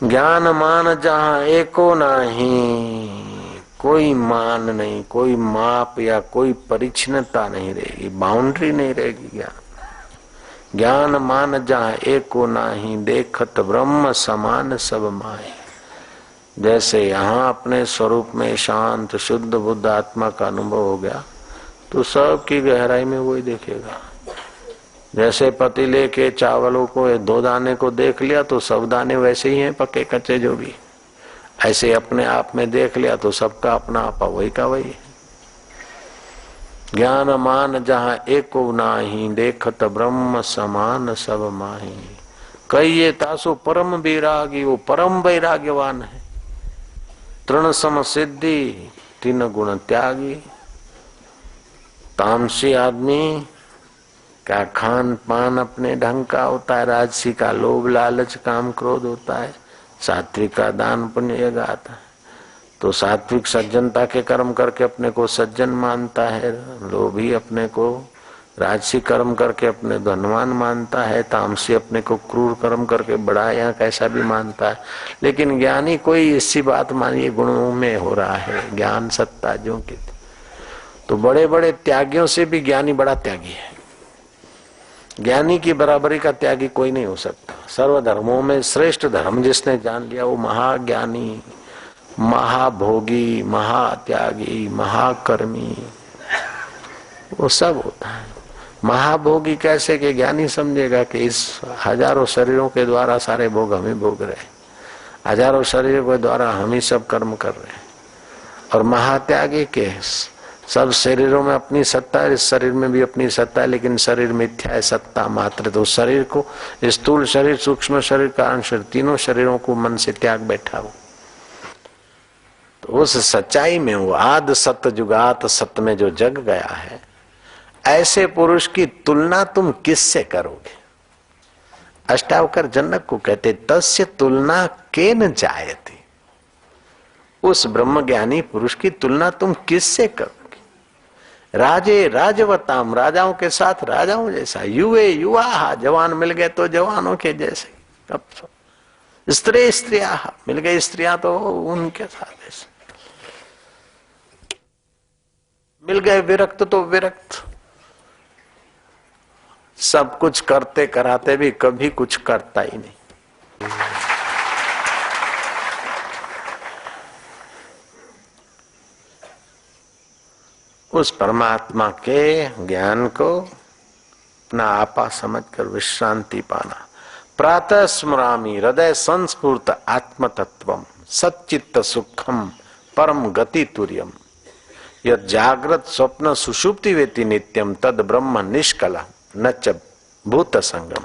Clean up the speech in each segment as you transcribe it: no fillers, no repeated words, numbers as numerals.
ज्ञान मान जहाँ एको नहीं, कोई मान नहीं, कोई माप या कोई परिच्छिन्नता नहीं रहेगी, बाउंड्री नहीं रहेगी। ज्ञान मान जहाँ एको नाही, देखत ब्रह्म समान सब माही। जैसे यहाँ अपने स्वरूप में शांत शुद्ध बुद्ध आत्मा का अनुभव हो गया तो सब की गहराई में वही देखेगा। जैसे पतीले के चावलों को 2 दाने को देख लिया तो सब दाने वैसे ही हैं, पक्के कच्चे जो भी। ऐसे अपने आप में देख लिया तो सबका अपना आपा वही का वही। ज्ञान मान जहाँ एको नाही, देखत ब्रह्म समान सब माही। कहिए तासु परम वैरागी, वो परम वैराग्यवान है। तृण सम सिद्धि, 3 गुण त्यागी। तामसी आदमी का खान पान अपने ढंग का होता है, राजसी का लोभ लालच काम क्रोध होता है, सात्विक का दान पुण्य यज्ञ आता है। तो सात्विक सज्जनता के कर्म करके अपने को सज्जन मानता है, लोभी अपने को राजसी कर्म करके अपने धनवान मानता है, तामसी अपने को क्रूर कर्म करके बड़ा या कैसा भी मानता है। लेकिन ज्ञानी कोई ऐसी बात मानिए गुणों में हो रहा है, ज्ञान सत्ता जो की। तो बड़े बड़े त्यागियों से भी ज्ञानी बड़ा त्यागी है। ज्ञानी की बराबरी का त्यागी कोई नहीं हो सकता। सर्वधर्मों में श्रेष्ठ धर्म जिसने जान लिया वो महाज्ञानी, महाभोगी, महात्यागी, महाकर्मी, वो सब होता है। महाभोगी कैसे कि ज्ञानी समझेगा कि इस हजारों शरीरों के द्वारा सारे भोग हम ही भोग रहे, हजारों शरीरों के द्वारा हम ही सब कर्म कर रहे हैं। और महात्यागी के सब शरीरों में अपनी सत्ता है, इस शरीर में भी अपनी सत्ता है, लेकिन शरीर मिथ्या है, सत्ता मात्र। तो शरीर को, स्थूल शरीर, सूक्ष्म शरीर, कारण शरीर, तीनों शरीरों को मन से त्याग बैठा हो। तो उस सच्चाई में वो आद सत जुगात सत्य में जो जग गया है, ऐसे पुरुष की तुलना तुम किससे करोगे? अष्टावकर जनक को कहते तस्य तुलना केन जायते। उस ब्रह्मज्ञानी पुरुष की तुलना तुम किससे करोगे? राजे राजवताम, राजाओं के साथ राजाओं जैसा, युवे युवा, जवान मिल गए तो जवानों के जैसे, अब स्त्री स्त्रिया मिल गई, स्त्रियां तो उनके साथ ऐसे मिल गए, विरक्त तो विरक्त। सब कुछ करते कराते भी कभी कुछ करता ही नहीं। उस परमात्मा के ज्ञान को अपना आपा समझकर विश्रांति पाना। प्रातः स्मरामि हृदय संस्फूर्त आत्म तत्वम सच्चित्त सुखम परम गति तुर्यम यद जागृत स्वप्न सुषुप्ति वेति नित्यम तद ब्रह्म निष्कला न च भूत संगम।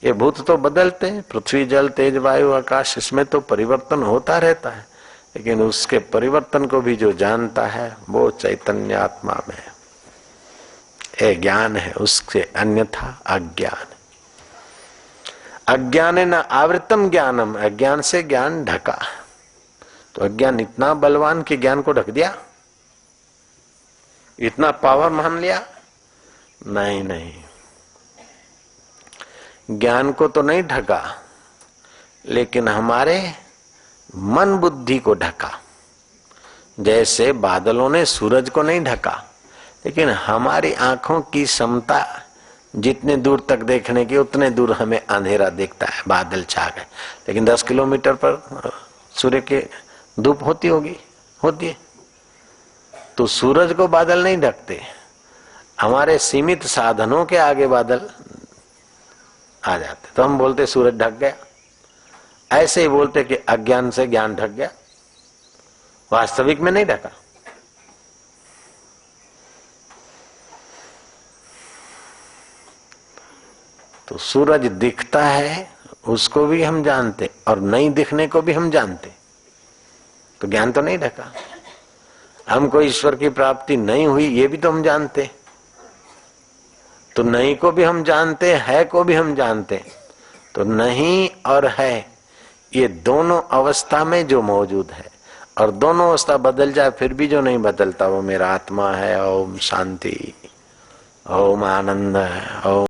ये भूत तो बदलते हैं, पृथ्वी जल तेज वायु आकाश, इसमें तो परिवर्तन होता रहता है, लेकिन उसके परिवर्तन को भी जो जानता है वो चैतन्य आत्मा में है, ज्ञान है, उससे अन्यथा अज्ञान। अज्ञान न आवृतम ज्ञानम, अज्ञान से ज्ञान ढका। तो अज्ञान इतना बलवान कि ज्ञान को ढक दिया, इतना पावर मान लिया? नहीं नहीं, ज्ञान को तो नहीं ढका, लेकिन हमारे मन बुद्धि को ढका। जैसे बादलों ने सूरज को नहीं ढका, लेकिन हमारी आंखों की क्षमता जितने दूर तक देखने की उतने दूर हमें अंधेरा दिखता है, बादल छा गए। लेकिन 10 किलोमीटर पर सूर्य के धूप होती होगी, होती है। तो सूरज को बादल नहीं ढकते, हमारे सीमित साधनों के आगे बादल आ जाते, तो हम बोलते सूरज ढक गया। ऐसे ही बोलते कि अज्ञान से ज्ञान ढक गया, वास्तविक में नहीं ढका। तो सूरज दिखता है उसको भी हम जानते और नहीं दिखने को भी हम जानते, तो ज्ञान तो नहीं ढका। हमको ईश्वर की प्राप्ति नहीं हुई ये भी तो हम जानते, तो नहीं को भी हम जानते, है को भी हम जानते। तो नहीं और है ये दोनों अवस्था में जो मौजूद है, और दोनों अवस्था बदल जाए फिर भी जो नहीं बदलता वो मेरा आत्मा है। ओम शांति, ओम आनंद, ओम